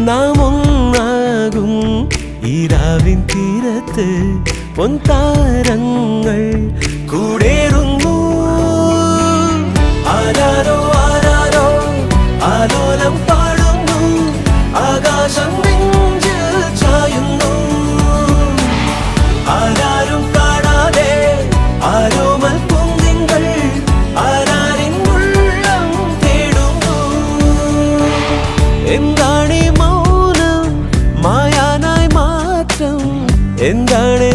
നാം ഒന്നാകും ഈരാവിൻ തീരത്ത് പൊൻതാരങ്ങൾ കൂടേറുന്നു. ആരാരോ ആരാരോ ആലോലം പാടുന്നു, ആകാശം നെഞ്ചിൽ ചായുന്നു. ആരാരും കാണാതെ ആരോമൽ പൂന്തിങ്കൾ ആരാരിൻ ഉള്ളം തേടുന്നു. എന്താണീ മൗനം മായാനായി മാറ്റം, എന്താണ്